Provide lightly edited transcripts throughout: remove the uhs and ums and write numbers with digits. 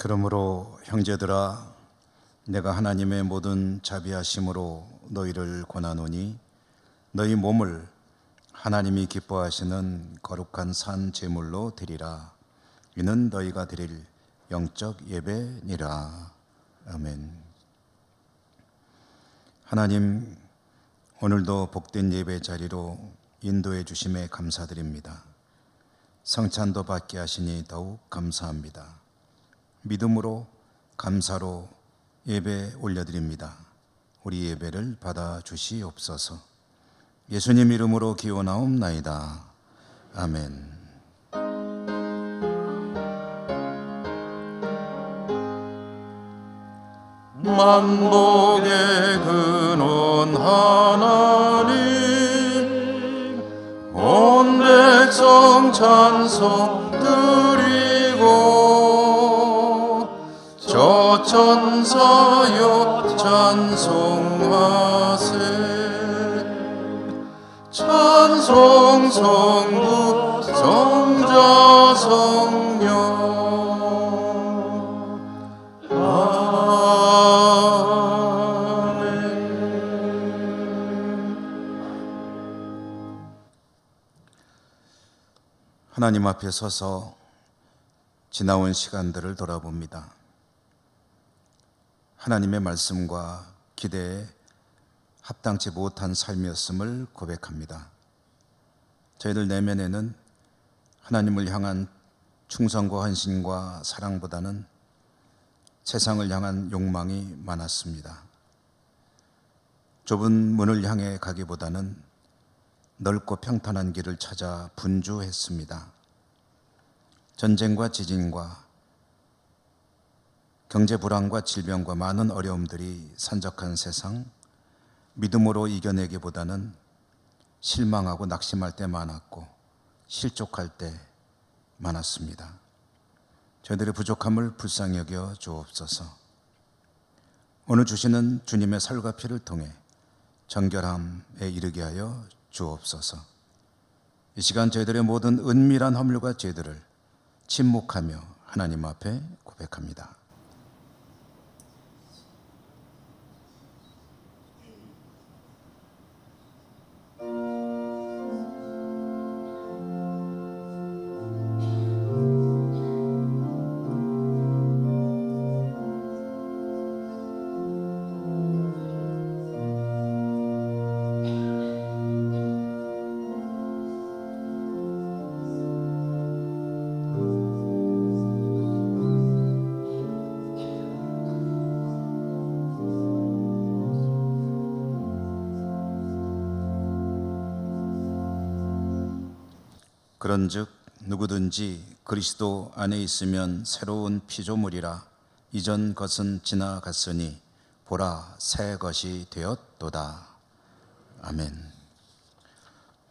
그러므로 형제들아, 내가 하나님의 모든 자비하심으로 너희를 권하노니 너희 몸을 하나님이 기뻐하시는 거룩한 산 제물로 드리라. 이는 너희가 드릴 영적 예배니라. 아멘. 하나님, 오늘도 복된 예배 자리로 인도해 주심에 감사드립니다. 성찬도 받게 하시니 더욱 감사합니다. 믿음으로 감사로 예배 올려드립니다. 우리 예배를 받아 주시옵소서. 예수님 이름으로 기원하옵나이다. 아멘. 만복의 근원 하나님, 온 백성 찬송 드리고 저 천사여 찬송하세. 찬송 성부 성자 성령 하나님 앞에 서서 지나온 시간들을 돌아봅니다. 하나님의 말씀과 기대에 합당치 못한 삶이었음을 고백합니다. 저희들 내면에는 하나님을 향한 충성과 헌신과 사랑보다는 세상을 향한 욕망이 많았습니다. 좁은 문을 향해 가기보다는 넓고 평탄한 길을 찾아 분주했습니다. 전쟁과 지진과 경제 불안과 질병과 많은 어려움들이 산적한 세상, 믿음으로 이겨내기보다는 실망하고 낙심할 때 많았고 실족할 때 많았습니다. 저희들의 부족함을 불쌍히 여겨 주옵소서. 오늘 주시는 주님의 살과 피를 통해 정결함에 이르게 하여 주옵소서. 이 시간 저희들의 모든 은밀한 허물과 죄들을 침묵하며 하나님 앞에 고백합니다. 그런즉 누구든지 그리스도 안에 있으면 새로운 피조물이라. 이전 것은 지나갔으니 보라 새 것이 되었도다. 아멘.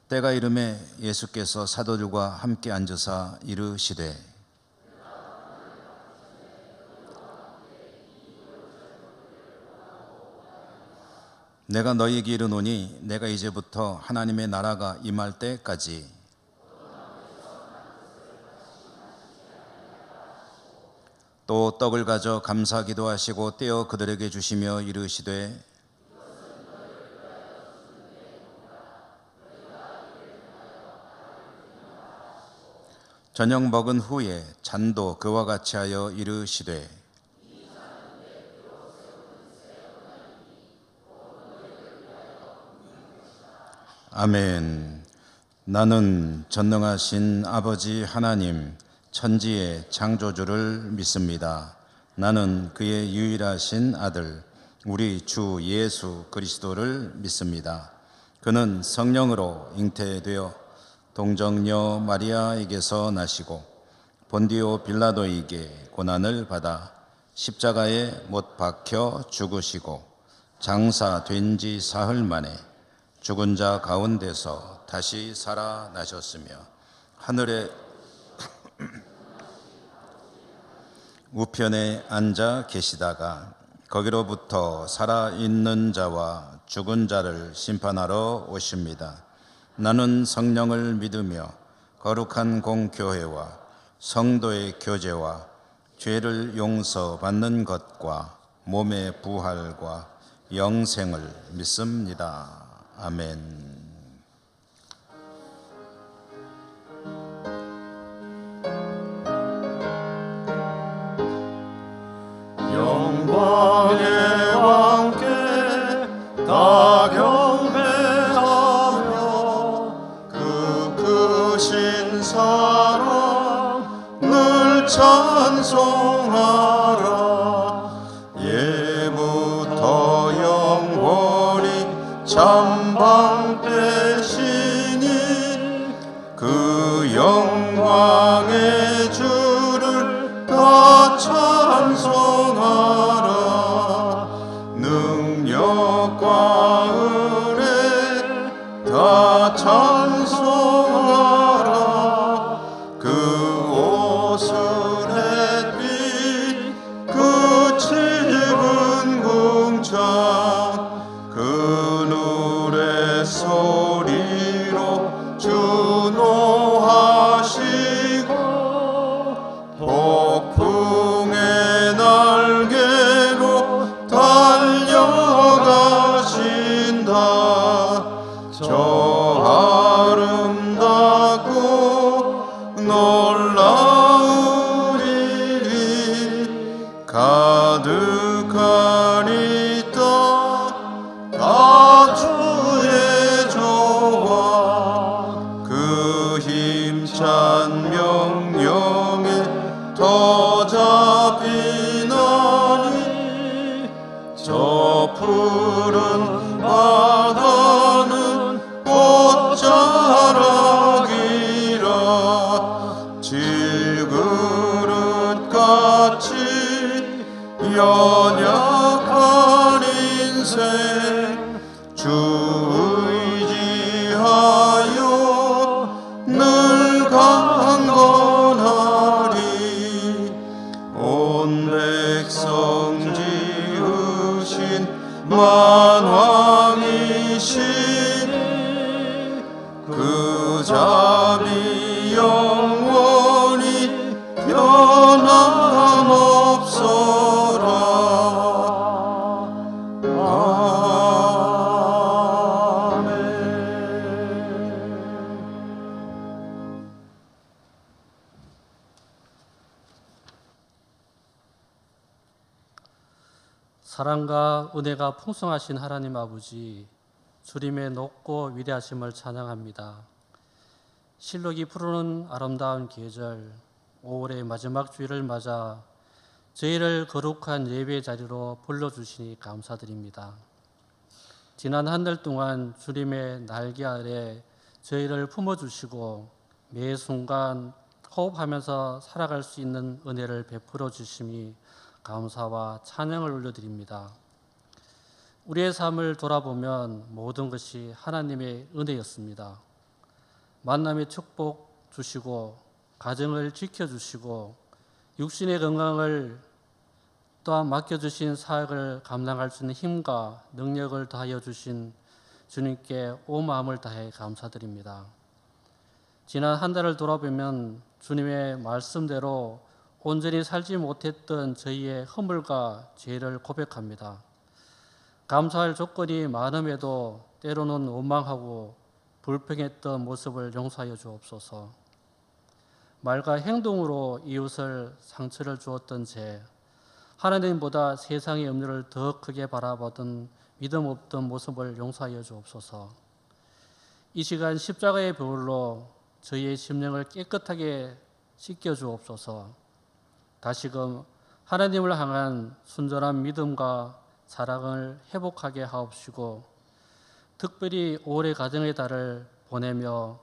때가 이르매 예수께서 사도들과 함께 앉으사 이르시되 내가 너희에게 이르노니 내가 이제부터 하나님의 나라가 임할 때까지 또 떡을 가져 감사 기도하시고 떼어 그들에게 주시며 이르시되 저녁 먹은 후에 잔도 그와 같이 하여 이르시되 아멘. 나는 전능하신 아버지 하나님 천지의 창조주를 믿습니다. 나는 그의 유일하신 아들 우리 주 예수 그리스도를 믿습니다. 그는 성령으로 잉태되어 동정녀 마리아에게서 나시고 본디오 빌라도에게 고난을 받아 십자가에 못 박혀 죽으시고 장사된 지 사흘 만에 죽은 자 가운데서 다시 살아나셨으며 하늘에 우편에 앉아 계시다가 거기로부터 살아있는 자와 죽은 자를 심판하러 오십니다. 나는 성령을 믿으며 거룩한 공교회와 성도의 교제와 죄를 용서받는 것과 몸의 부활과 영생을 믿습니다. 아멘. 영광의 왕께 다 경배하며 그 크신 사랑 늘 찬송하라. 예부터 영원히 잠방 되시니 그 영광의 주를 다 찬송하라. 능력과 은혜 다 찬송하라. 그 옷은 햇빛 그 짙은 궁창 그 노래 소리로 준호하시고 폭풍의 날개로 달려가신다. 저 아름답고 놀라운 일이 가득한 이 땅 다 주의 조화 그 힘찬 명령에 더 잡히나니 저 푸른 바다는 꽃자락이라. 질그릇같이 연약한 인생 주 의지하여 늘 강건하리. 온 백성 지으신 만왕이시니 그 자비 영원히 변함없어라. 사랑과 은혜가 풍성하신 하나님 아버지, 주님의 높고 위대하심을 찬양합니다. 실록이 부르는 아름다운 계절, 5월의 마지막 주일을 맞아 저희를 거룩한 예배 자리로 불러주시니 감사드립니다. 지난 한 달 동안 주님의 날개 아래 저희를 품어주시고 매 순간 호흡하면서 살아갈 수 있는 은혜를 베풀어 주심이 감사와 찬양을 올려드립니다. 우리의 삶을 돌아보면 모든 것이 하나님의 은혜였습니다. 만남의 축복 주시고 가정을 지켜주시고 육신의 건강을 또한 맡겨주신 사역을 감당할 수 있는 힘과 능력을 더하여 주신 주님께 온 마음을 다해 감사드립니다. 지난 한 달을 돌아보면 주님의 말씀대로 온전히 살지 못했던 저희의 허물과 죄를 고백합니다. 감사할 조건이 많음에도 때로는 원망하고 불평했던 모습을 용서하여 주옵소서. 말과 행동으로 이웃을 상처를 주었던 죄, 하나님보다 세상의 염려를 더 크게 바라보던 믿음 없던 모습을 용서하여 주옵소서. 이 시간 십자가의 보혈로 저희의 심령을 깨끗하게 씻겨 주옵소서. 다시금 하나님을 향한 순전한 믿음과 사랑을 회복하게 하옵시고 특별히 5월의 가정의 달을 보내며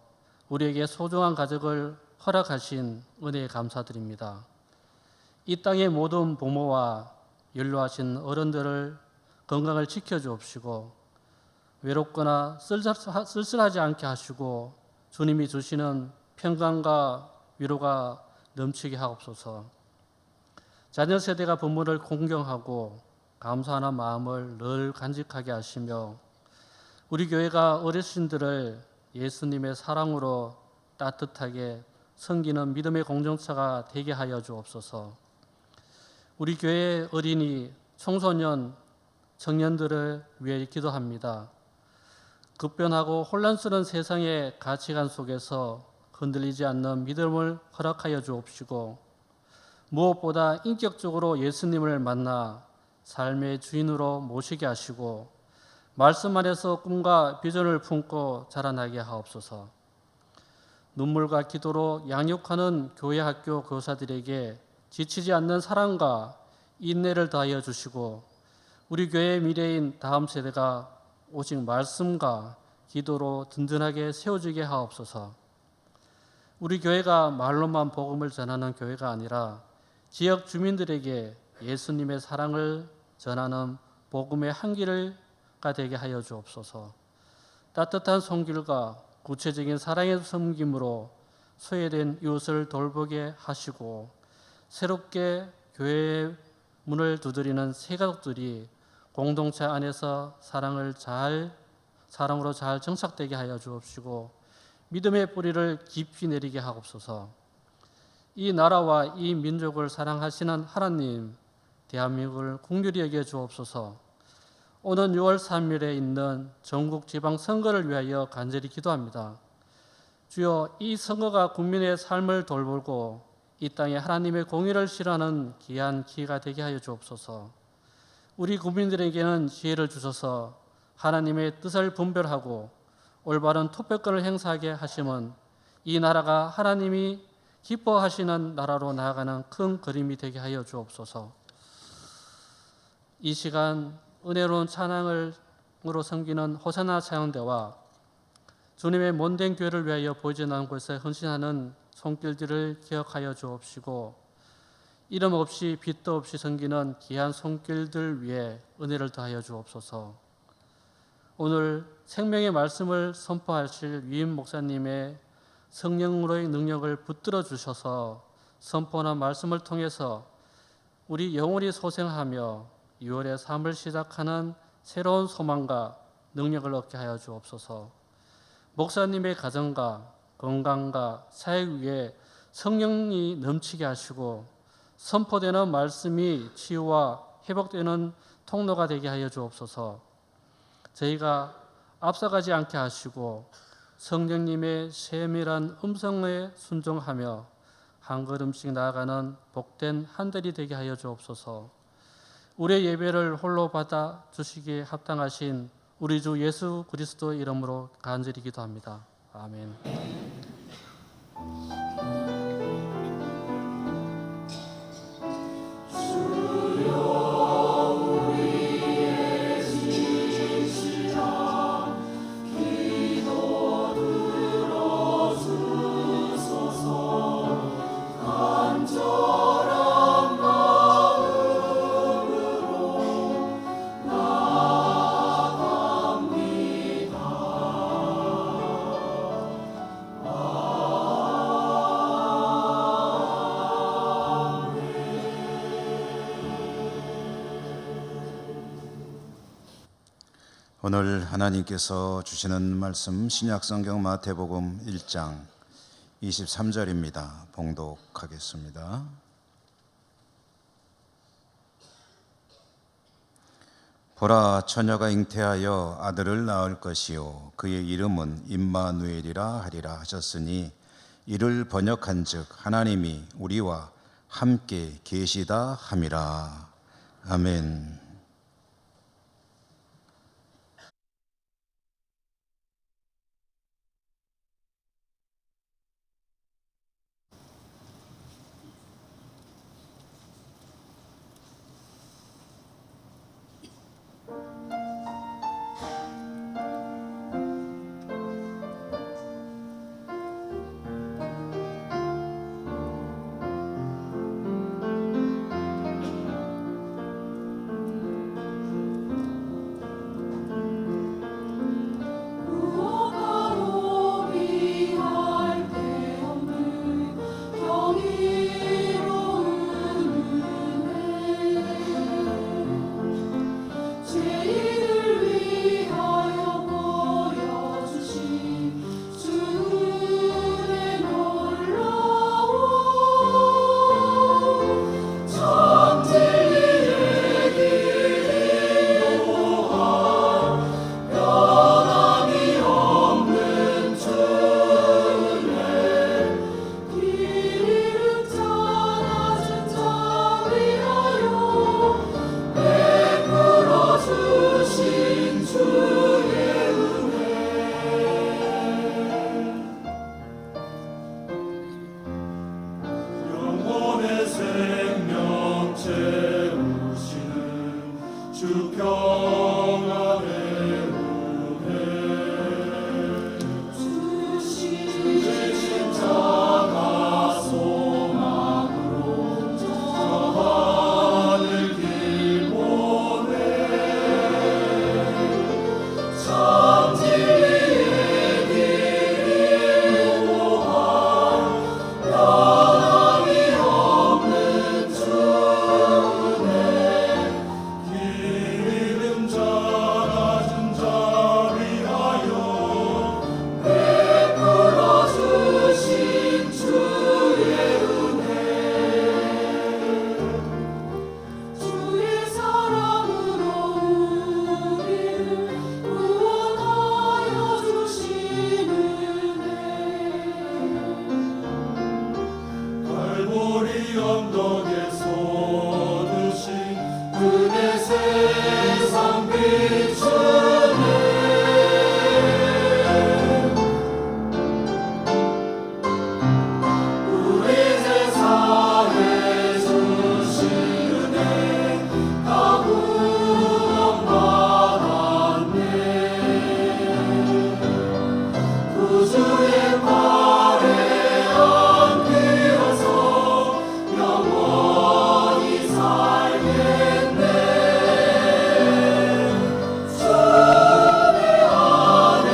우리에게 소중한 가족을 허락하신 은혜에 감사드립니다. 이 땅의 모든 부모와 연로하신 어른들을 건강을 지켜주옵시고 외롭거나 쓸쓸하지 않게 하시고 주님이 주시는 평강과 위로가 넘치게 하옵소서. 자녀 세대가 부모를 공경하고 감사하는 마음을 늘 간직하게 하시며 우리 교회가 어르신들을 예수님의 사랑으로 따뜻하게 섬기는 믿음의 공동체가 되게 하여 주옵소서. 우리 교회 어린이, 청소년, 청년들을 위해 기도합니다. 급변하고 혼란스러운 세상의 가치관 속에서 흔들리지 않는 믿음을 허락하여 주옵시고, 무엇보다 인격적으로 예수님을 만나 삶의 주인으로 모시게 하시고, 말씀 안에서 꿈과 비전을 품고 자라나게 하옵소서. 눈물과 기도로 양육하는 교회 학교 교사들에게 지치지 않는 사랑과 인내를 더하여 주시고, 우리 교회의 미래인 다음 세대가 오직 말씀과 기도로 든든하게 세워지게 하옵소서. 우리 교회가 말로만 복음을 전하는 교회가 아니라 지역 주민들에게 예수님의 사랑을 전하는 복음의 한길가 되게 하여 주옵소서. 따뜻한 손길과 구체적인 사랑의 섬김으로 소외된 이웃을 돌보게 하시고, 새롭게 교회의 문을 두드리는 새 가족들이 공동체 안에서 사랑으로 잘 정착되게 하여 주옵시고, 믿음의 뿌리를 깊이 내리게 하옵소서. 이 나라와 이 민족을 사랑하시는 하나님, 대한민국을 긍휼히 여겨 주옵소서. 오는 6월 3일에 있는 전국 지방선거를 위하여 간절히 기도합니다. 주여, 이 선거가 국민의 삶을 돌보고 이 땅에 하나님의 공의를 실현하는 귀한 기회가 되게 하여 주옵소서. 우리 국민들에게는 지혜를 주셔서 하나님의 뜻을 분별하고 올바른 투표권을 행사하게 하시면 이 나라가 하나님이 기뻐하시는 나라로 나아가는 큰 그림이 되게 하여 주옵소서. 이 시간 은혜로운 찬양으로 섬기는 호산나 찬양대와 주님의 몸된 교회를 위하여 보여지는 곳에 헌신하는 손길들을 기억하여 주옵시고, 이름 없이 빛도 없이 섬기는 귀한 손길들 위해 은혜를 더하여 주옵소서. 오늘 생명의 말씀을 선포하실 위임 목사님의 성령으로의 능력을 붙들어 주셔서 선포하는 말씀을 통해서 우리 영원히 소생하며 6월의 삶을 시작하는 새로운 소망과 능력을 얻게 하여 주옵소서. 목사님의 가정과 건강과 사역 위에 성령이 넘치게 하시고, 선포되는 말씀이 치유와 회복되는 통로가 되게 하여 주옵소서. 저희가 앞서가지 않게 하시고 성령님의 세밀한 음성에 순종하며 한 걸음씩 나아가는 복된 한 달이 되게 하여 주옵소서. 우리의 예배를 홀로 받아 주시기에 합당하신 우리 주 예수 그리스도의 이름으로 간절히 기도합니다. 아멘. 오늘 하나님께서 주시는 말씀 신약성경 마태복음 1장 23절입니다. 봉독하겠습니다. 보라, 처녀가 잉태하여 아들을 낳을 것이요 그의 이름은 임마누엘이라 하리라 하셨으니, 이를 번역한즉 하나님이 우리와 함께 계시다 함이라. 아멘. 언덕에 솟으신 그의 세상 비추네. 우리 세상에 주신 은혜 다 구원받았네. 구주의 발에 안기어서 영원히 살겠네. 주님 안에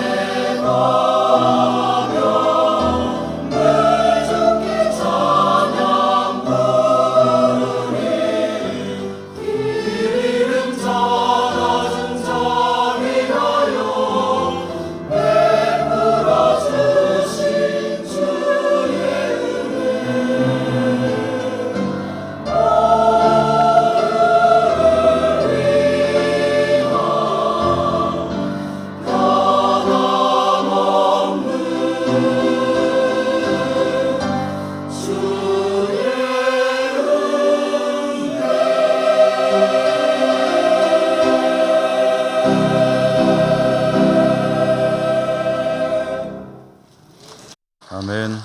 가며 늘 주께 찬양 부르리. 길 잃은 자 낮은 자 위하여 베풀어 주신 주의 아멘.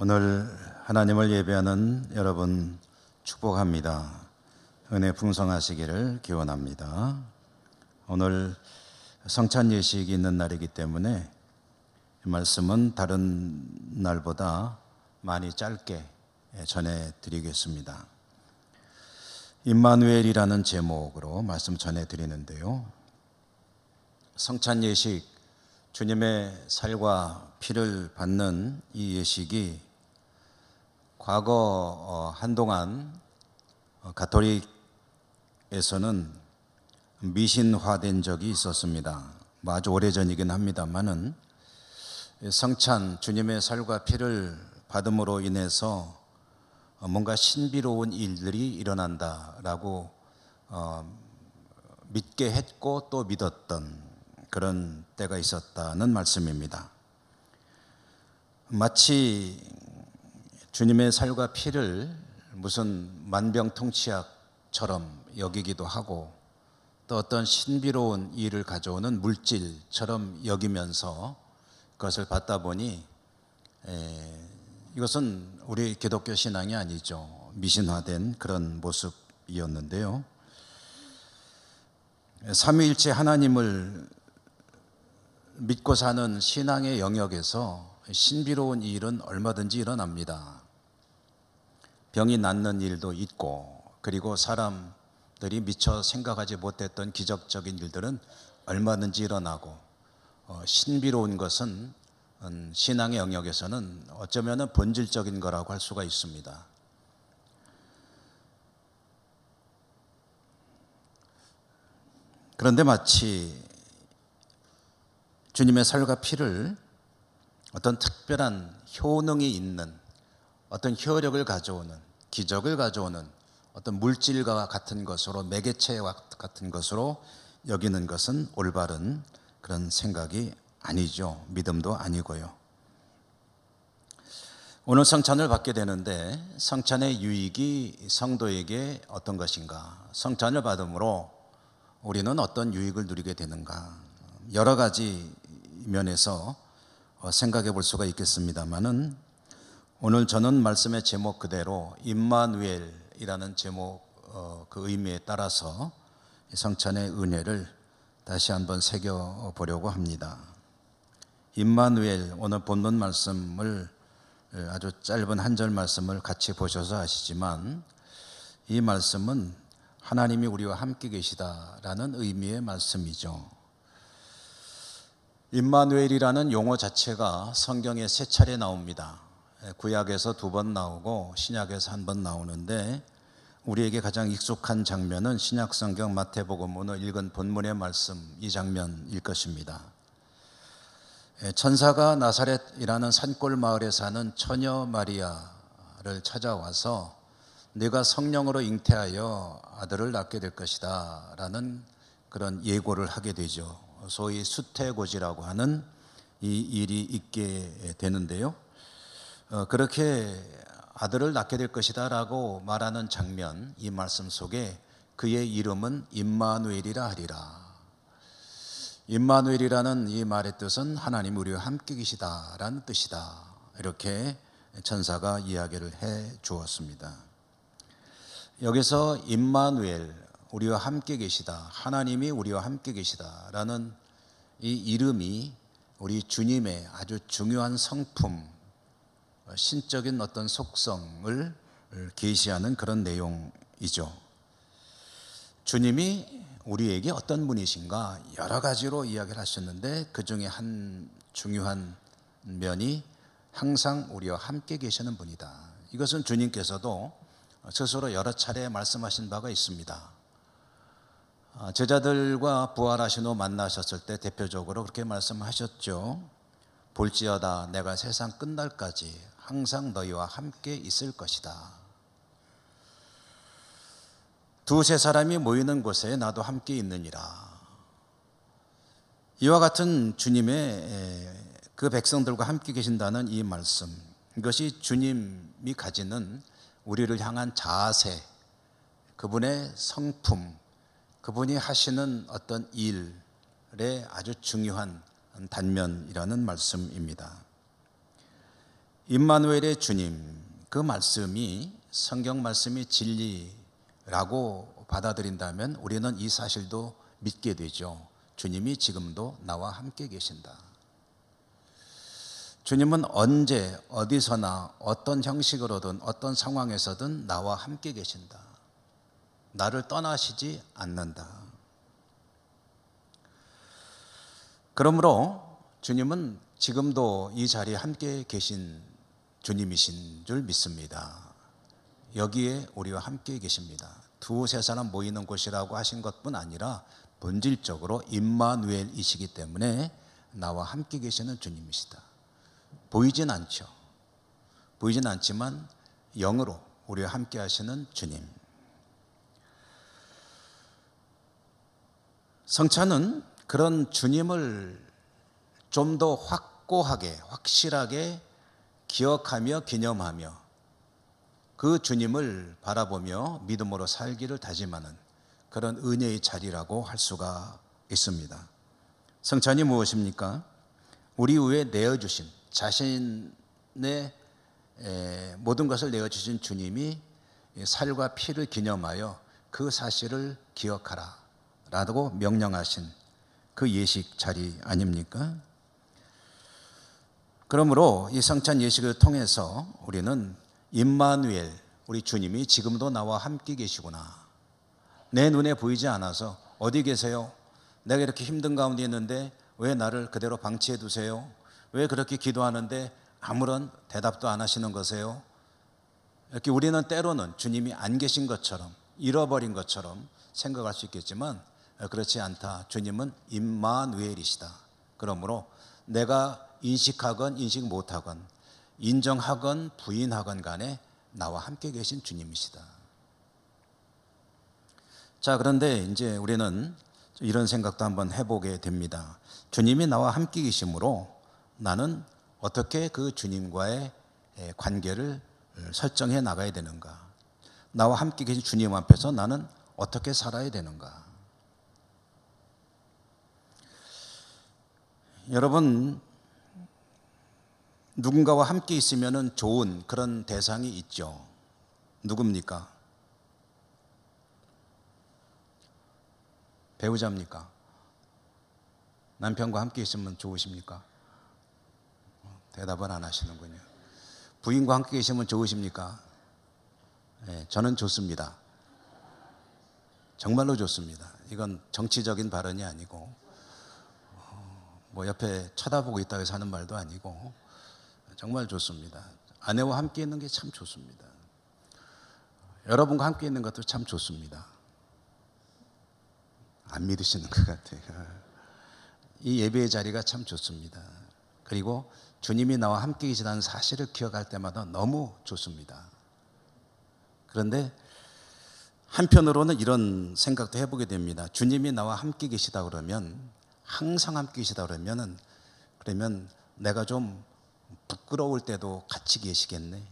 오늘 하나님을 예배하는 여러분 축복합니다. 은혜 풍성하시기를 기원합니다. 오늘 성찬 예식이 있는 날이기 때문에 말씀은 다른 날보다 많이 짧게 전해드리겠습니다. 임마누엘이라는 제목으로 말씀 전해드리는데요. 성찬 예식, 주님의 살과 피를 받는 이 예식이 과거 한동안 가톨릭에서는 미신화된 적이 있었습니다. 아주 오래전이긴 합니다만은 성찬, 주님의 살과 피를 받음으로 인해서 뭔가 신비로운 일들이 일어난다라고 믿게 했고 또 믿었던 그런 때가 있었다는 말씀입니다. 마치 주님의 살과 피를 무슨 만병통치약처럼 여기기도 하고 또 어떤 신비로운 일을 가져오는 물질처럼 여기면서 그것을 받다 보니 이것은 우리 기독교 신앙이 아니죠. 미신화된 그런 모습이었는데요. 삼위일체 하나님을 믿고 사는 신앙의 영역에서 신비로운 일은 얼마든지 일어납니다. 병이 낫는 일도 있고, 그리고 사람들이 미처 생각하지 못했던 기적적인 일들은 얼마든지 일어나고, 신비로운 것은 신앙의 영역에서는 어쩌면 본질적인 거라고 할 수가 있습니다. 그런데 마치 주님의 살과 피를 어떤 특별한 효능이 있는 어떤 효력을 가져오는, 기적을 가져오는 어떤 물질과 같은 것으로, 매개체와 같은 것으로 여기는 것은 올바른 그런 생각이 아니죠. 믿음도 아니고요. 오늘 성찬을 받게 되는데 성찬의 유익이 성도에게 어떤 것인가? 성찬을 받음으로 우리는 어떤 유익을 누리게 되는가? 여러 가지 면에서 생각해 볼 수가 있겠습니다만은 오늘 저는 말씀의 제목 그대로 임마누엘이라는 제목 그 의미에 따라서 성찬의 은혜를 다시 한번 새겨 보려고 합니다. 임마누엘, 오늘 본문 말씀을 아주 짧은 한 절 말씀을 같이 보셔서 아시지만 이 말씀은 하나님이 우리와 함께 계시다라는 의미의 말씀이죠. 임마누엘이라는 용어 자체가 성경에 3차례 나옵니다. 구약에서 2번 나오고 신약에서 1번 나오는데 우리에게 가장 익숙한 장면은 신약성경 마태복음 오늘 읽은 본문의 말씀, 이 장면일 것입니다. 천사가 나사렛이라는 산골 마을에 사는 처녀 마리아를 찾아와서 네가 성령으로 잉태하여 아들을 낳게 될 것이다 라는 그런 예고를 하게 되죠. 소위 수태고지라고 하는 이 일이 있게 되는데요. 그렇게 아들을 낳게 될 것이다라고 말하는 장면, 이 말씀 속에 그의 이름은 임마누엘이라 하리라. 임마누엘이라는 이 말의 뜻은 하나님 우리와 함께 계시다라는 뜻이다. 이렇게 천사가 이야기를 해 주었습니다. 여기서 임마누엘, 우리와 함께 계시다, 하나님이 우리와 함께 계시다라는 이 이름이 우리 주님의 아주 중요한 성품, 신적인 어떤 속성을 계시하는 그런 내용이죠. 주님이 우리에게 어떤 분이신가 여러 가지로 이야기를 하셨는데 그 중에 한 중요한 면이 항상 우리와 함께 계시는 분이다. 이것은 주님께서도 스스로 여러 차례 말씀하신 바가 있습니다. 제자들과 부활하신 후 만나셨을 때 대표적으로 그렇게 말씀하셨죠. 볼지어다 내가 세상 끝날까지 항상 너희와 함께 있을 것이다. 두세 사람이 모이는 곳에 나도 함께 있느니라. 이와 같은 주님의 그 백성들과 함께 계신다는 이 말씀, 이것이 주님이 가지는 우리를 향한 자세, 그분의 성품, 그분이 하시는 어떤 일의 아주 중요한 단면이라는 말씀입니다. 임마누엘의 주님, 그 말씀이 성경 말씀이 진리라고 받아들인다면 우리는 이 사실도 믿게 되죠. 주님이 지금도 나와 함께 계신다. 주님은 언제 어디서나 어떤 형식으로든 어떤 상황에서든 나와 함께 계신다. 나를 떠나시지 않는다. 그러므로 주님은 지금도 이 자리에 함께 계신 주님이신 줄 믿습니다. 여기에 우리와 함께 계십니다. 두세 사람 모이는 곳이라고 하신 것뿐 아니라 본질적으로 임마누엘이시기 때문에 나와 함께 계시는 주님이시다. 보이진 않죠. 보이진 않지만 영으로 우리와 함께 하시는 주님. 성찬은 그런 주님을 좀 더 확고하게, 확실하게 기억하며 기념하며 그 주님을 바라보며 믿음으로 살기를 다짐하는 그런 은혜의 자리라고 할 수가 있습니다. 성찬이 무엇입니까? 우리 위해 내어주신 자신의 모든 것을 내어주신 주님이 살과 피를 기념하여 그 사실을 기억하라 라고 명령하신 그 예식 자리 아닙니까? 그러므로 이 성찬 예식을 통해서 우리는 임마누엘, 우리 주님이 지금도 나와 함께 계시구나. 내 눈에 보이지 않아서 어디 계세요? 내가 이렇게 힘든 가운데 있는데 왜 나를 그대로 방치해 두세요? 왜 그렇게 기도하는데 아무런 대답도 안 하시는 거세요? 이렇게 우리는 때로는 주님이 안 계신 것처럼, 잃어버린 것처럼 생각할 수 있겠지만 그렇지 않다. 주님은 임마누엘이시다. 그러므로 내가 인식하건 인식 못하건 인정하건 부인하건 간에 나와 함께 계신 주님이시다. 자, 그런데 이제 우리는 이런 생각도 한번 해보게 됩니다. 주님이 나와 함께 계심으로 나는 어떻게 그 주님과의 관계를 설정해 나가야 되는가? 나와 함께 계신 주님 앞에서 나는 어떻게 살아야 되는가? 여러분, 누군가와 함께 있으면 좋은 그런 대상이 있죠. 누굽니까? 배우자입니까? 남편과 함께 있으면 좋으십니까? 대답을 안 하시는군요. 부인과 함께 계시면 좋으십니까? 네, 저는 좋습니다. 정말로 좋습니다. 이건 정치적인 발언이 아니고 뭐 옆에 쳐다보고 있다고 해서 하는 말도 아니고 정말 좋습니다. 아내와 함께 있는 게 참 좋습니다. 여러분과 함께 있는 것도 참 좋습니다. 안 믿으시는 것 같아요. 이 예배의 자리가 참 좋습니다. 그리고 주님이 나와 함께 계시다는 사실을 기억할 때마다 너무 좋습니다. 그런데 한편으로는 이런 생각도 해보게 됩니다. 주님이 나와 함께 계시다 그러면, 항상 함께 계시다 그러면은 그러면 내가 좀 부끄러울 때도 같이 계시겠네.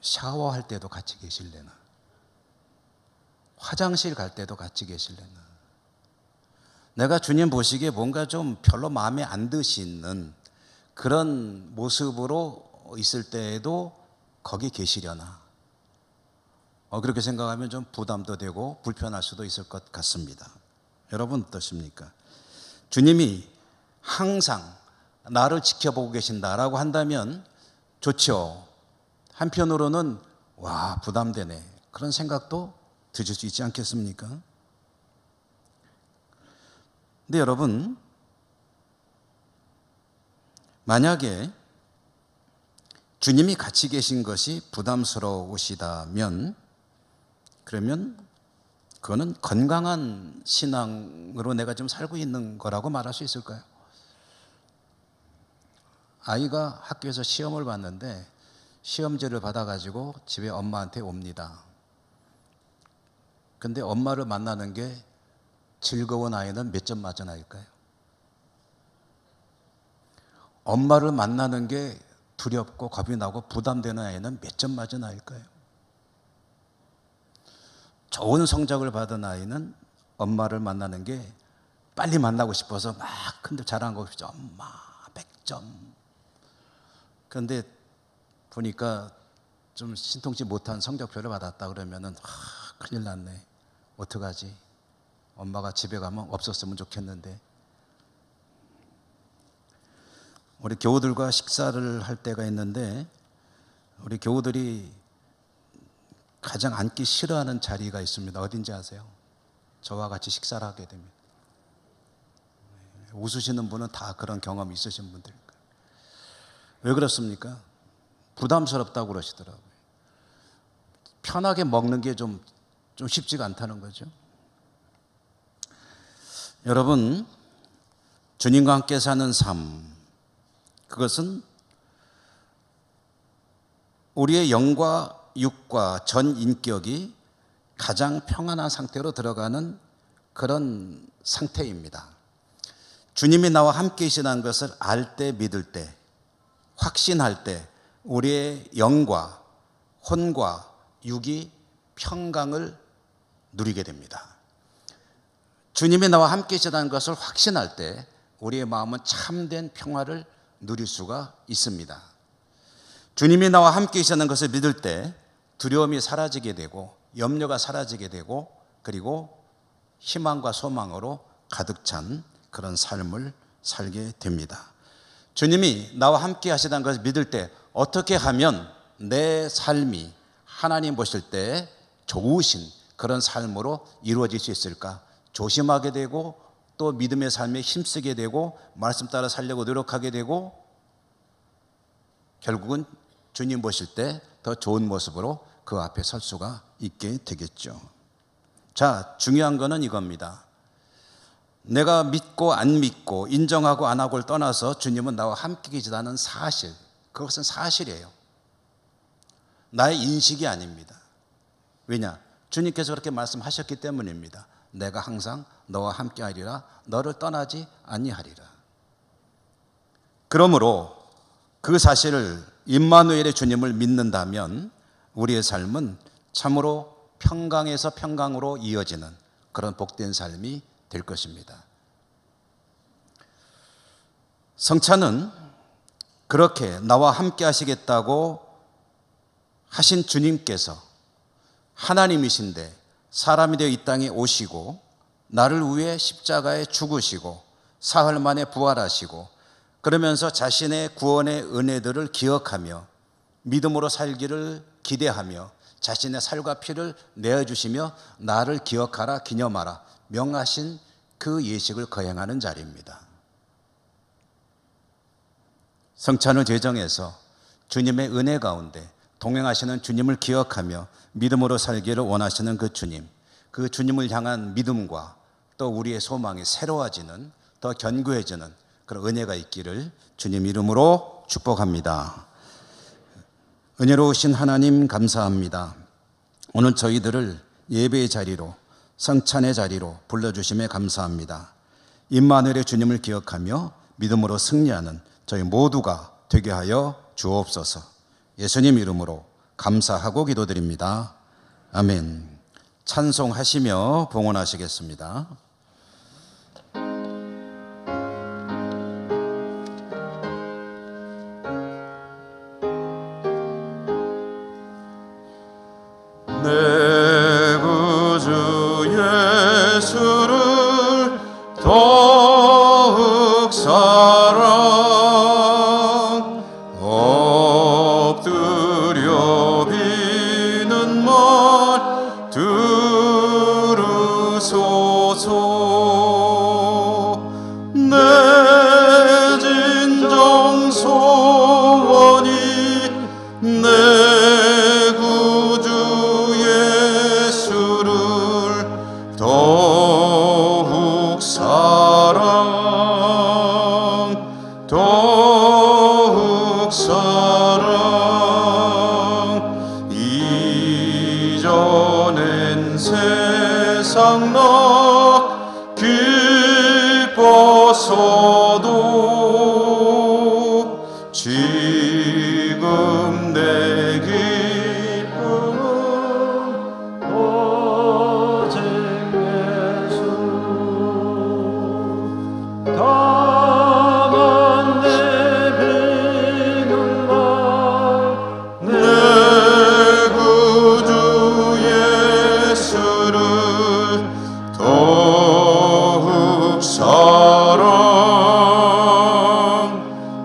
샤워할 때도 같이 계실래나. 화장실 갈 때도 같이 계실래나. 내가 주님 보시기에 뭔가 좀 별로 마음에 안 드시는 그런 모습으로 있을 때에도 거기 계시려나. 그렇게 생각하면 좀 부담도 되고 불편할 수도 있을 것 같습니다. 여러분 어떠십니까? 주님이 항상 나를 지켜보고 계신다라고 한다면 좋죠. 한편으로는 와, 부담되네, 그런 생각도 드실 수 있지 않겠습니까? 근데 여러분, 만약에 주님이 같이 계신 것이 부담스러우시다면, 그러면 그거는 건강한 신앙으로 내가 지금 살고 있는 거라고 말할 수 있을까요? 아이가 학교에서 시험을 봤는데 시험지를 받아가지고 집에 엄마한테 옵니다. 근데 엄마를 만나는 게 즐거운 아이는 몇 점 맞은 아이일까요? 엄마를 만나는 게 두렵고 겁이 나고 부담되는 아이는 몇 점 맞은 아이일까요? 좋은 성적을 받은 아이는 엄마를 만나는 게 빨리 만나고 싶어서 막 근데 자랑하고 싶죠. 엄마 100점. 그런데 보니까 좀 신통치 못한 성적표를 받았다 그러면은 큰일 났네. 어떡하지? 엄마가 집에 가면 없었으면 좋겠는데. 우리 교우들과 식사를 할 때가 있는데 우리 교우들이 가장 앉기 싫어하는 자리가 있습니다. 어딘지 아세요? 저와 같이 식사를 하게 됩니다. 웃으시는 분은 다 그런 경험이 있으신 분들. 왜 그렇습니까? 부담스럽다고 그러시더라고요. 편하게 먹는 게 좀 쉽지가 않다는 거죠. 여러분, 주님과 함께 사는 삶, 그것은 우리의 영과 육과 전 인격이 가장 평안한 상태로 들어가는 그런 상태입니다. 주님이 나와 함께 계시다는 것을 알 때, 믿을 때, 확신할 때 우리의 영과 혼과 육이 평강을 누리게 됩니다. 주님이 나와 함께 계시다는 것을 확신할 때 우리의 마음은 참된 평화를 누릴 수가 있습니다. 주님이 나와 함께 계시다는 것을 믿을 때 두려움이 사라지게 되고 염려가 사라지게 되고 그리고 희망과 소망으로 가득 찬 그런 삶을 살게 됩니다. 주님이 나와 함께 하시다는 것을 믿을 때 어떻게 하면 내 삶이 하나님 보실 때 좋으신 그런 삶으로 이루어질 수 있을까? 조심하게 되고 또 믿음의 삶에 힘쓰게 되고 말씀 따라 살려고 노력하게 되고 결국은 주님 보실 때 더 좋은 모습으로 그 앞에 설 수가 있게 되겠죠. 자, 중요한 거는 이겁니다. 내가 믿고 안 믿고 인정하고 안 하고를 떠나서 주님은 나와 함께 계시다는 사실, 그것은 사실이에요. 나의 인식이 아닙니다. 왜냐? 주님께서 그렇게 말씀하셨기 때문입니다. 내가 항상 너와 함께 하리라, 너를 떠나지 아니하리라. 그러므로 그 사실을 임마누엘의 주님을 믿는다면 우리의 삶은 참으로 평강에서 평강으로 이어지는 그런 복된 삶이 될 것입니다. 성찬은 그렇게 나와 함께 하시겠다고 하신 주님께서 하나님이신데 사람이 되어 이 땅에 오시고 나를 위해 십자가에 죽으시고 사흘 만에 부활하시고 그러면서 자신의 구원의 은혜들을 기억하며 믿음으로 살기를 기대하며 자신의 살과 피를 내어주시며 나를 기억하라 기념하라 명하신 그 예식을 거행하는 자리입니다. 성찬을 제정해서 주님의 은혜 가운데 동행하시는 주님을 기억하며 믿음으로 살기를 원하시는 그 주님을 향한 믿음과 또 우리의 소망이 새로워지는 더 견고해지는 그런 은혜가 있기를 주님 이름으로 축복합니다. 은혜로우신 하나님 감사합니다. 오늘 저희들을 예배의 자리로 성찬의 자리로 불러주심에 감사합니다. 임마누엘의 주님을 기억하며 믿음으로 승리하는 저희 모두가 되게 하여 주옵소서. 예수님 이름으로 감사하고 기도드립니다. 아멘. 찬송하시며 봉헌하시겠습니다. 내 구주 예수를 더욱 사랑 엎드려 비는 말 들으소서. 내 진정 소원이 내 구주 예수를 더욱 사랑 더욱 사랑. 이전엔 세상 나 기뻤어도 지금 내 기쁨은 오직 예수. 다만 내비는 말 내 구주 예수를 더욱 사랑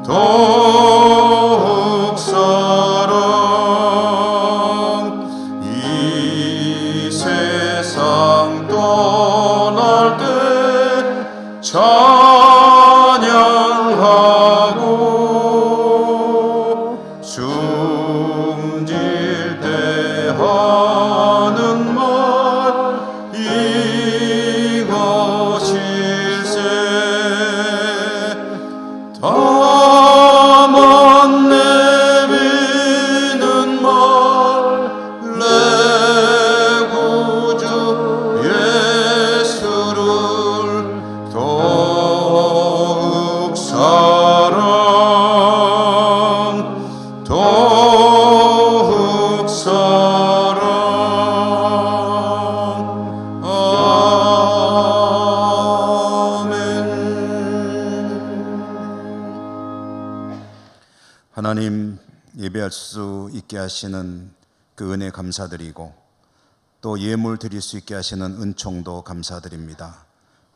더욱 사랑. 이 세상 떠날 때 찬양하고 숨질 때 하는 말 이것일세. 다만 내비는 말 내 구주 예수를 더욱 사랑 더욱 사랑. 아멘. 하나님, 예배할 수 있게 하시는 그 은혜 감사드리고 또 예물 드릴 수 있게 하시는 은총도 감사드립니다.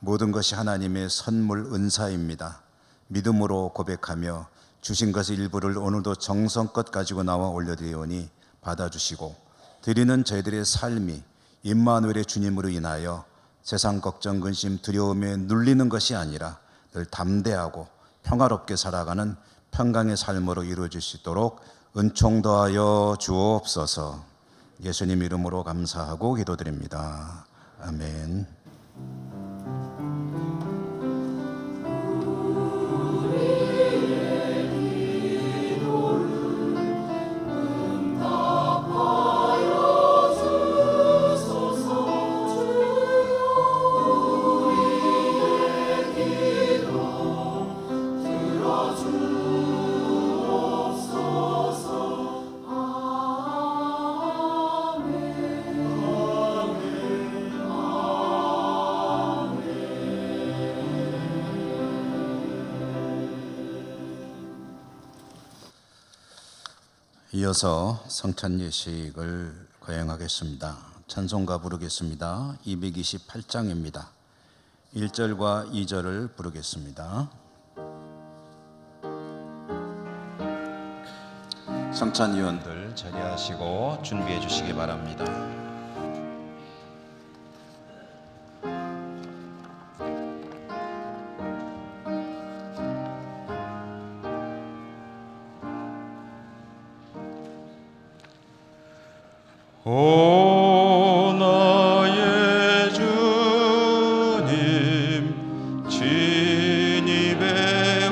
모든 것이 하나님의 선물 은사입니다. 믿음으로 고백하며 주신 것의 일부를 오늘도 정성껏 가지고 나와 올려드리오니 받아주시고, 드리는 저희들의 삶이 임마누엘의 주님으로 인하여 세상 걱정 근심 두려움에 눌리는 것이 아니라 늘 담대하고 평화롭게 살아가는 평강의 삶으로 이루어질 수 있도록 은총 더하여 주옵소서. 예수님 이름으로 감사하고 기도드립니다. 아멘. 이어서 성찬 예식을 거행하겠습니다. 찬송가 부르겠습니다. 228장입니다. 1절과 2절을 부르겠습니다. 성찬위원들 자리하시고 준비해 주시기 바랍니다. 오 나의 주님 진입해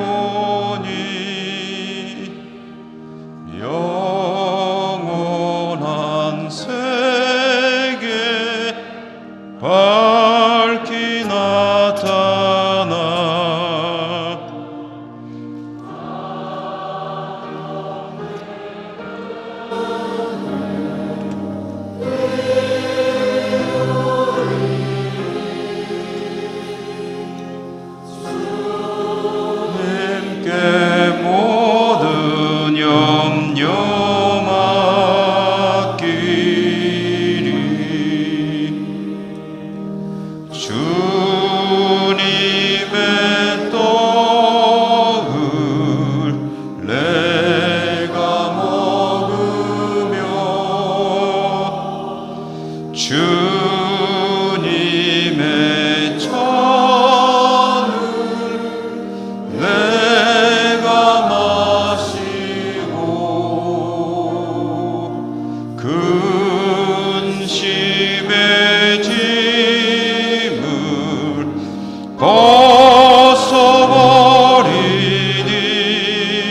오니 영원한 세계 밝히 나타나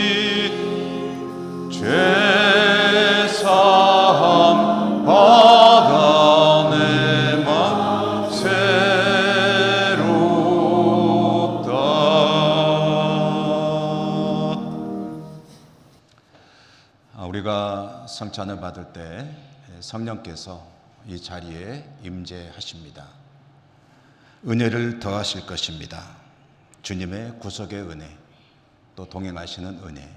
벗어버리니 죄사함 받아 내 맘 새롭다. 우리가 성찬을 받을 때 성령께서 이 자리에 임재하십니다. 은혜를 더하실 것입니다. 주님의 구속의 은혜, 또 동행하시는 은혜,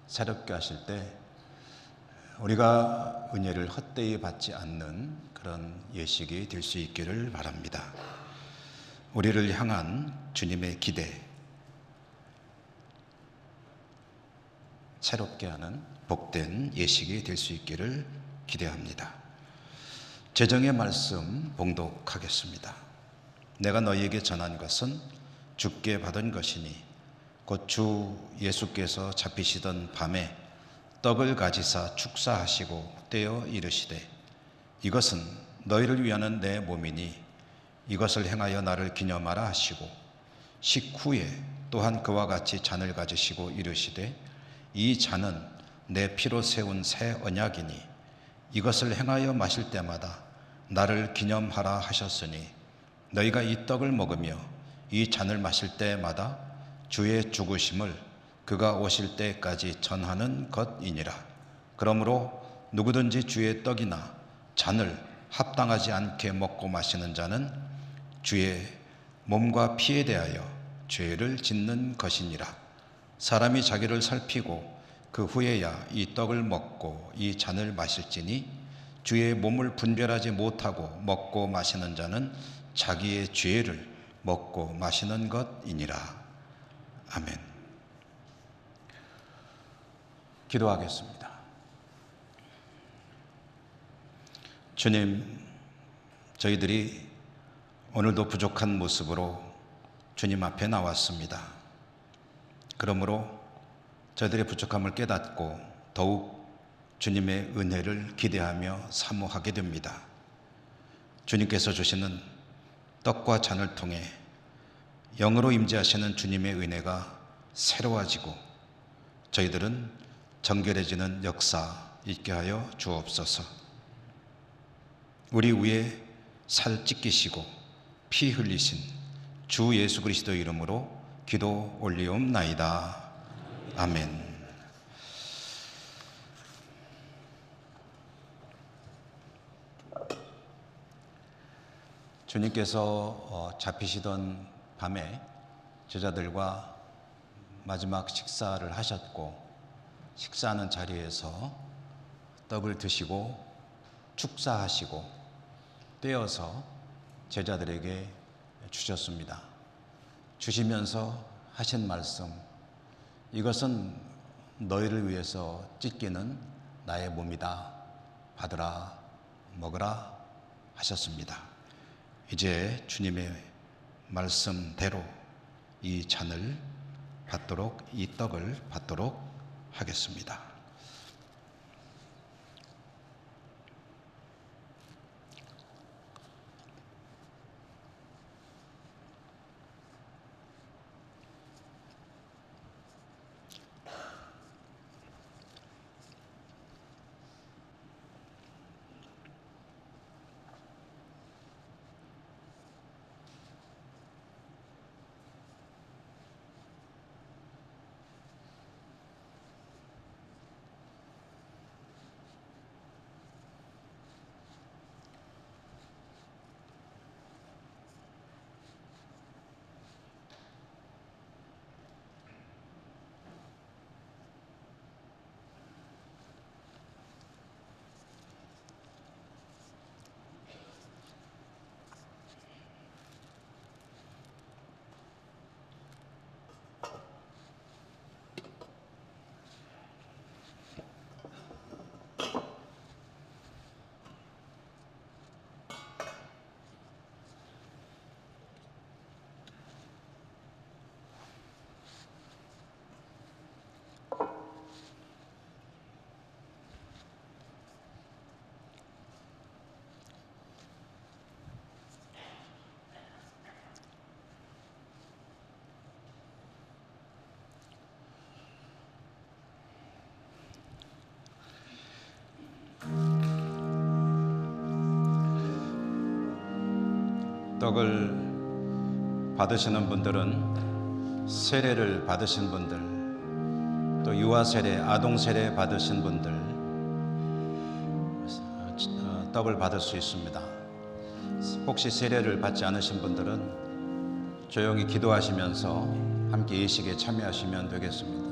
새롭게 하실 때 우리가 은혜를 헛되이 받지 않는 그런 예식이 될 수 있기를 바랍니다. 우리를 향한 주님의 기대, 새롭게 하는 복된 예식이 될 수 있기를 기대합니다. 제정의 말씀 봉독하겠습니다. 내가 너희에게 전한 것은 주께 받은 것이니 곧 주 예수께서 잡히시던 밤에 떡을 가지사 축사하시고 떼어 이르시되 이것은 너희를 위하는 내 몸이니 이것을 행하여 나를 기념하라 하시고 식후에 또한 그와 같이 잔을 가지시고 이르시되 이 잔은 내 피로 세운 새 언약이니 이것을 행하여 마실 때마다 나를 기념하라 하셨으니 너희가 이 떡을 먹으며 이 잔을 마실 때마다 주의 죽으심을 그가 오실 때까지 전하는 것이니라. 그러므로 누구든지 주의 떡이나 잔을 합당하지 않게 먹고 마시는 자는 주의 몸과 피에 대하여 죄를 짓는 것이니라. 사람이 자기를 살피고 그 후에야 이 떡을 먹고 이 잔을 마실지니 주의 몸을 분별하지 못하고 먹고 마시는 자는 자기의 죄를 먹고 마시는 것이니라. 아멘. 기도하겠습니다. 주님, 저희들이 오늘도 부족한 모습으로 주님 앞에 나왔습니다. 그러므로 저희들의 부족함을 깨닫고 더욱 주님의 은혜를 기대하며 사모하게 됩니다. 주님께서 주시는 떡과 잔을 통해 영으로 임재하시는 주님의 은혜가 새로워지고 저희들은 정결해지는 역사 있게 하여 주옵소서. 우리 위에 살 찢기시고 피 흘리신 주 예수 그리스도 이름으로 기도 올리옵나이다. 아멘. 주님께서 잡히시던 밤에 제자들과 마지막 식사를 하셨고 식사하는 자리에서 떡을 드시고 축사하시고 떼어서 제자들에게 주셨습니다. 주시면서 하신 말씀, 이것은 너희를 위해서 찢기는 나의 몸이다. 받으라, 먹으라 하셨습니다. 이제 주님의 말씀대로 이 잔을 받도록, 이 떡을 받도록 하겠습니다. 떡을 받으시는 분들은 세례를 받으신 분들, 또 유아 세례, 아동 세례 받으신 분들 떡을 받을 수 있습니다. 혹시 세례를 받지 않으신 분들은 조용히 기도하시면서 함께 예식에 참여하시면 되겠습니다.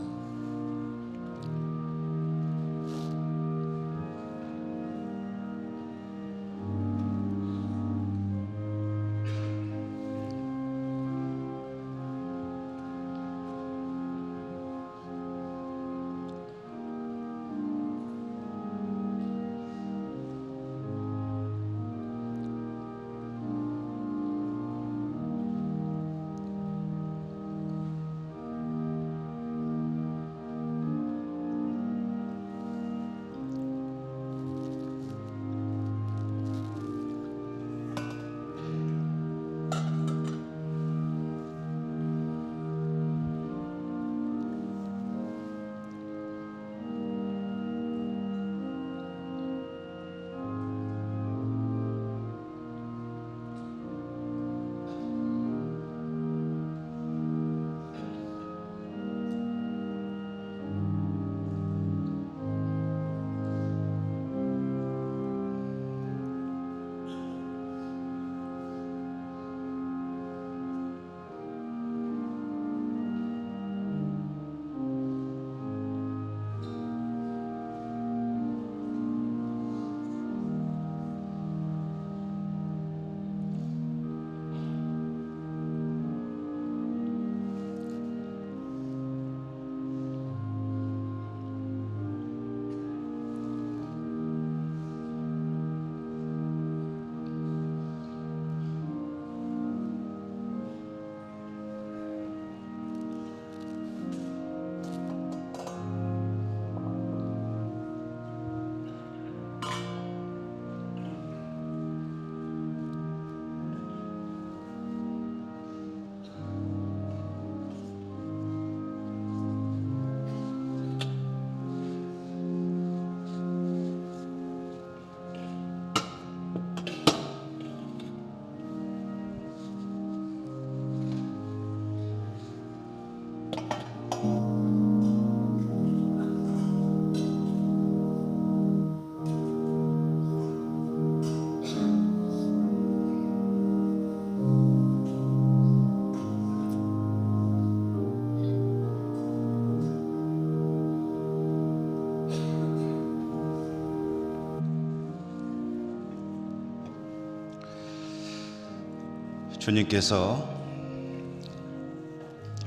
주님께서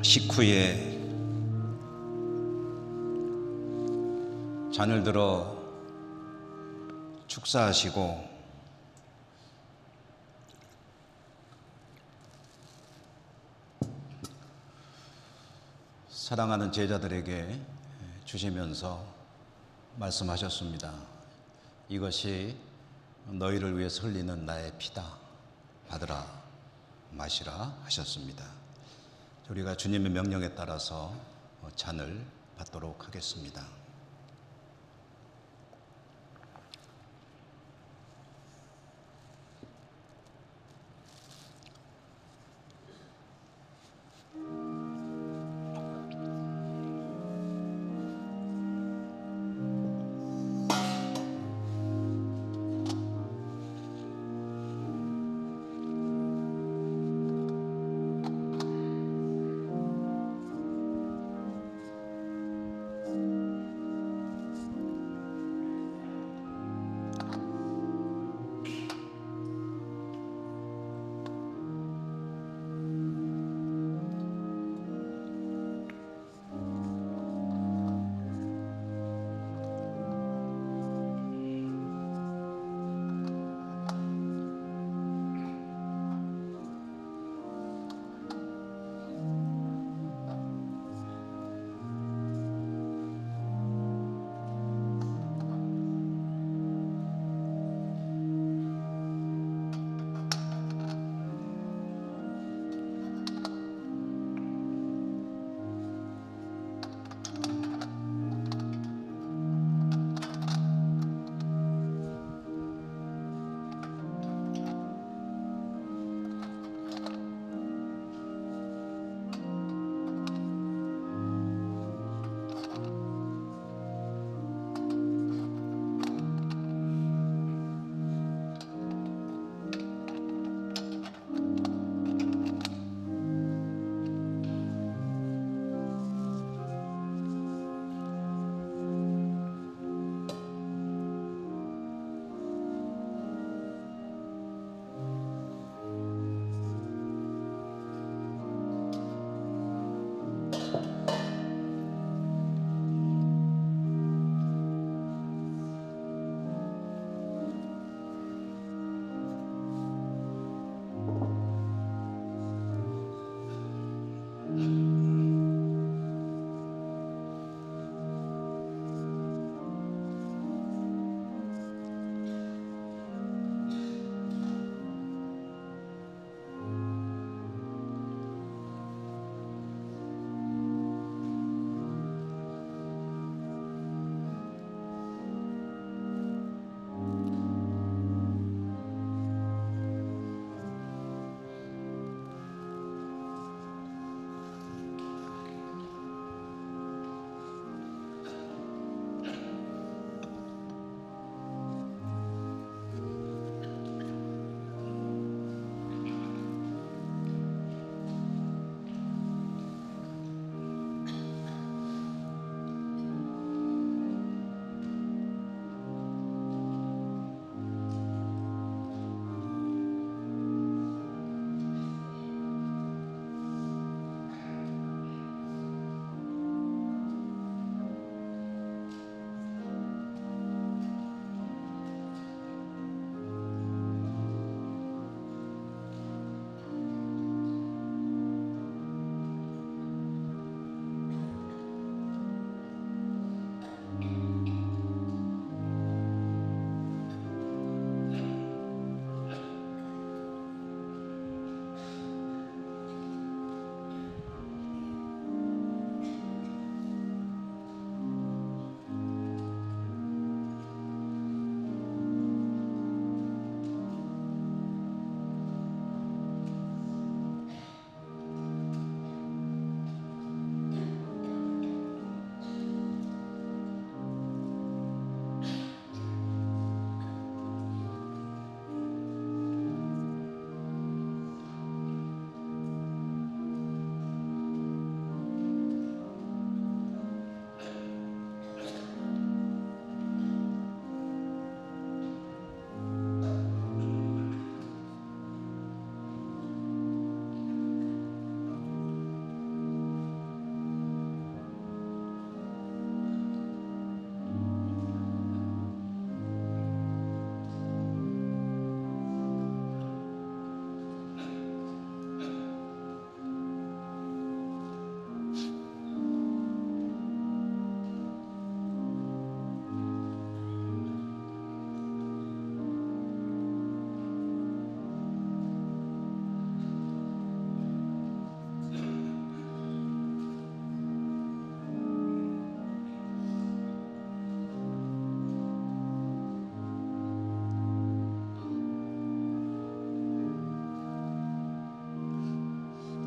식후에 잔을 들어 축사하시고 사랑하는 제자들에게 주시면서 말씀하셨습니다. 이것이 너희를 위해서 흘리는 나의 피다. 받으라, 마시라 하셨습니다. 우리가 주님의 명령에 따라서 잔을 받도록 하겠습니다.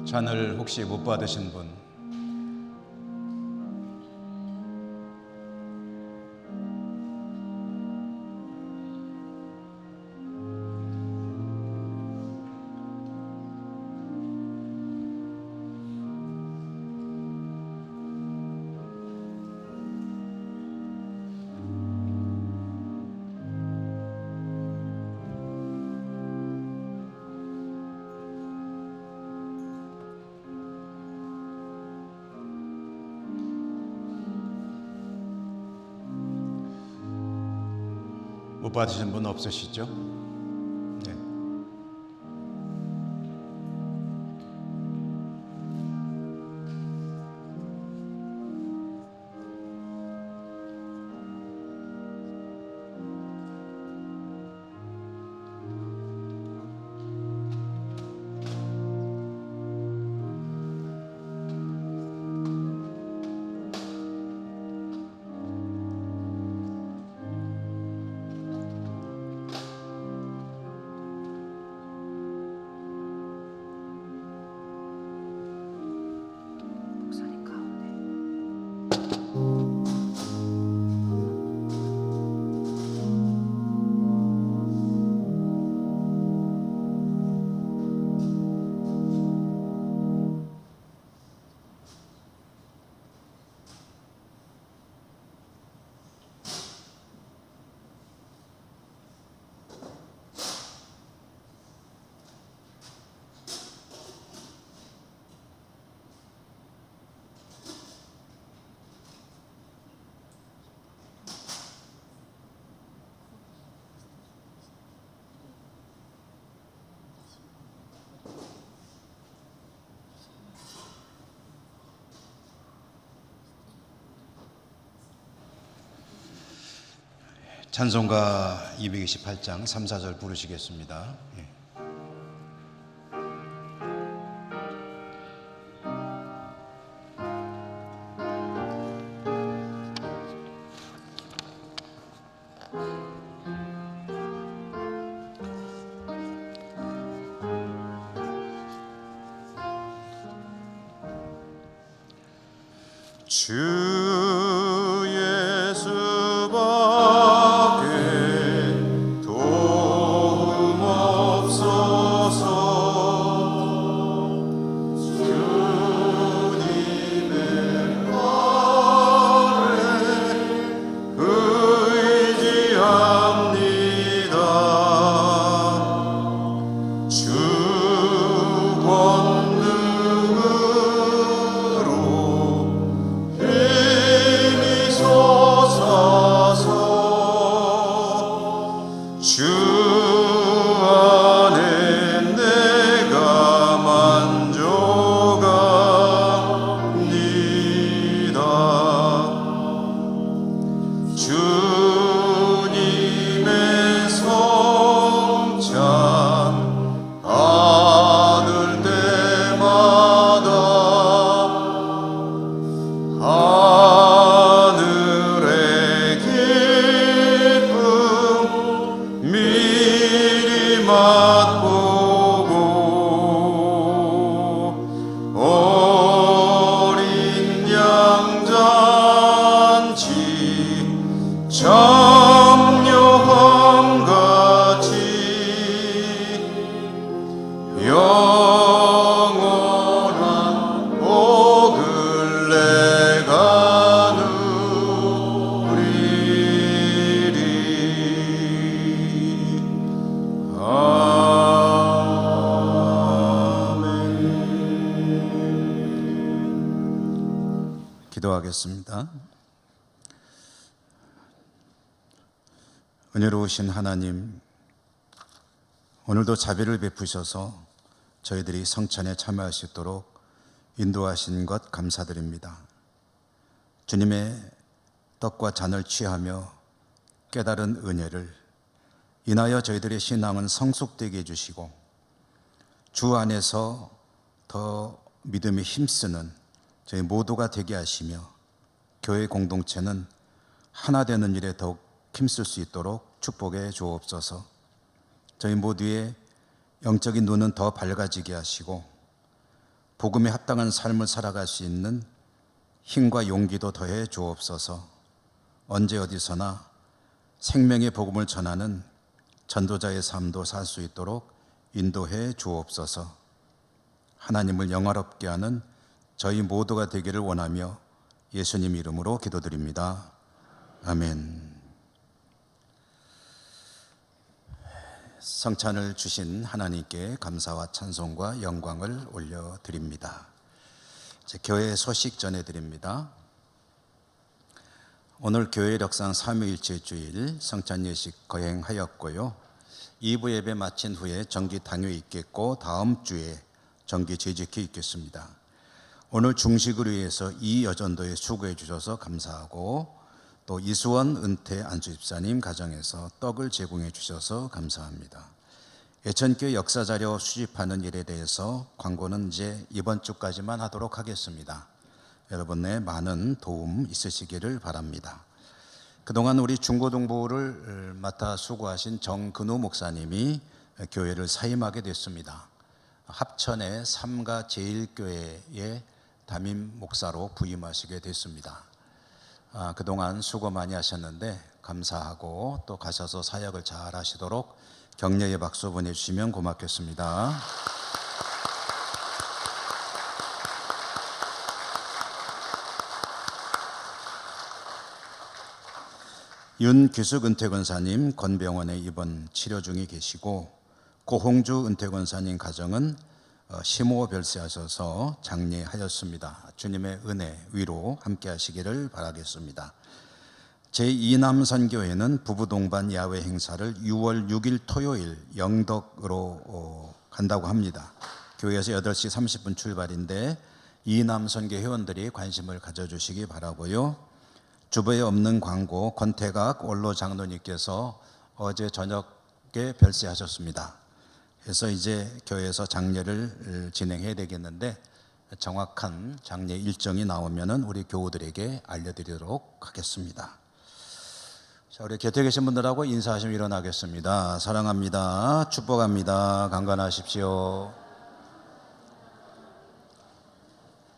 잔을 혹시 못 받으신 분? 못 받으신 분 없으시죠? 네. 목사님 가운데. 찬송가 228장 3, 4절 부르시겠습니다. 예. 주 예수밖에 도움 없소서. 주님의 아래 의지합니다. 주 권능으로 힘이 솟아서 주 안에 내가 만족합니다. 주님의 성찬 받을 때마다 하늘의 기쁨 미리 맛보고 어린 양 잔치 참여함같이 영원한 복을 내가 누리리. 아멘. 기도하겠습니다. 은혜로우신 하나님, 오늘도 자비를 베푸셔서 저희들이 성찬에 참여할 수 있도록 인도하신 것 감사드립니다. 주님의 떡과 잔을 취하며 깨달은 은혜를 인하여 저희들의 신앙은 성숙되게 해주시고 주 안에서 더 믿음에 힘쓰는 저희 모두가 되게 하시며 교회 공동체는 하나 되는 일에 더욱 힘쓸 수 있도록 축복해 주옵소서. 저희 모두의 영적인 눈은 더 밝아지게 하시고 복음에 합당한 삶을 살아갈 수 있는 힘과 용기도 더해 주옵소서. 언제 어디서나 생명의 복음을 전하는 전도자의 삶도 살 수 있도록 인도해 주옵소서. 하나님을 영화롭게 하는 저희 모두가 되기를 원하며 예수님 이름으로 기도드립니다. 아멘. 성찬을 주신 하나님께 감사와 찬송과 영광을 올려드립니다. 교회 소식 전해드립니다. 오늘 교회 력상 3위일체 주일 성찬 예식 거행하였고요. 2부 예배 마친 후에 정기 당회 있겠고 다음 주에 정기 재직회 있겠습니다. 오늘 중식을 위해서 이여전도에 수고해 주셔서 감사하고 또 이수원 은퇴 안수집사님 가정에서 떡을 제공해 주셔서 감사합니다. 예천교회 역사자료 수집하는 일에 대해서 광고는 이제 이번 주까지만 하도록 하겠습니다. 여러분의 많은 도움 있으시기를 바랍니다. 그동안 우리 중고등부를 맡아 수고하신 정근우 목사님이 교회를 사임하게 됐습니다. 합천의 삼가제일교회의 담임 목사로 부임하시게 됐습니다. 그동안 수고 많이 하셨는데 감사하고 또 가셔서 사역을 잘 하시도록 격려의 박수 보내주시면 고맙겠습니다. 윤규숙 은퇴권사님 건병원에 입원 치료 중에 계시고 고홍주 은퇴권사님 가정은 심호 별세하셔서 장례하였습니다. 주님의 은혜 위로 함께 하시기를 바라겠습니다. 제2남선교회는 부부동반 야외 행사를 6월 6일 토요일 영덕으로 간다고 합니다. 교회에서 8시 30분 출발인데 이남선교 회원들이 관심을 가져주시기 바라고요. 주보에 없는 광고 권태각 원로 장로님께서 어제 저녁에 별세하셨습니다. 그래서 이제 교회에서 장례를 진행해야 되겠는데 정확한 장례 일정이 나오면은 우리 교우들에게 알려드리도록 하겠습니다. 자, 우리 곁에 계신 분들하고 인사하시면 일어나겠습니다. 사랑합니다. 축복합니다. 강건하십시오.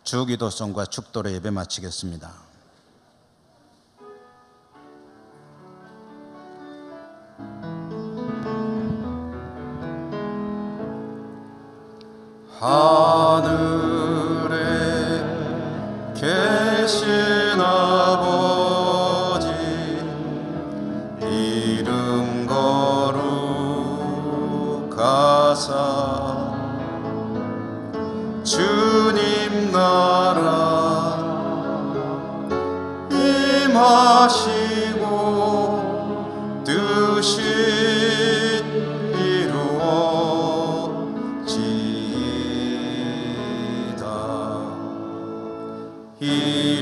주기도송과 축도로 예배 마치겠습니다. 하늘에 계신 아버지 이름 거룩하사 주님 나라 임하시고 뜻이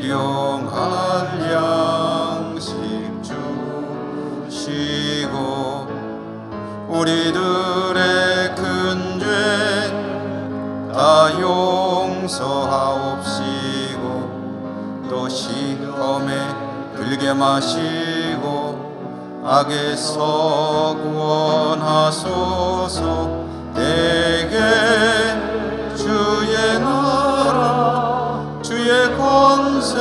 일용할 양식 주시고 우리들의 큰 죄 다 용서하옵시고 또 시험에 들게 마시고 악에서 구원하소서. 대개 주의 나라 주의 권세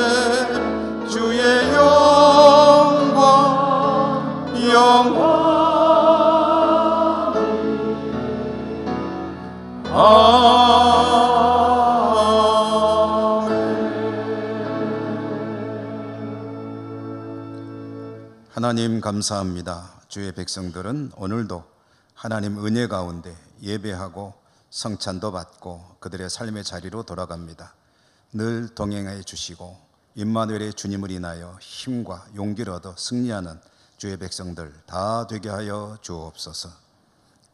주의 영광 하나님 감사합니다. 주의 백성들은 오늘도 하나님 은혜 가운데 예배하고 성찬도 받고 그들의 삶의 자리로 돌아갑니다. 늘 동행해 주시고 임마누엘의 주님을 인하여 힘과 용기를 얻어 승리하는 주의 백성들 다 되게 하여 주옵소서.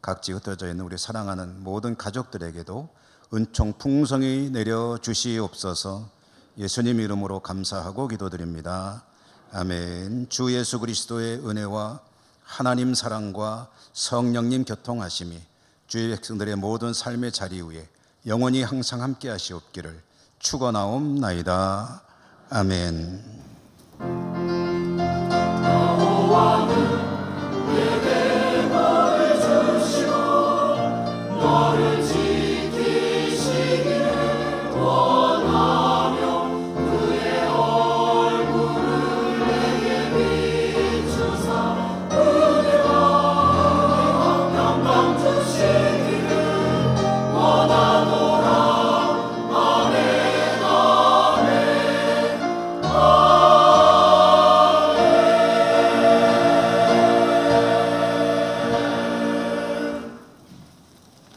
각지 흩어져 있는 우리 사랑하는 모든 가족들에게도 은총 풍성히 내려 주시옵소서. 예수님 이름으로 감사하고 기도드립니다. 아멘. 주 예수 그리스도의 은혜와 하나님 사랑과 성령님 교통하심이 주의 백성들의 모든 삶의 자리 위에 영원히 항상 함께 하시옵기를 축원하옵나이다. 아멘. 여호와는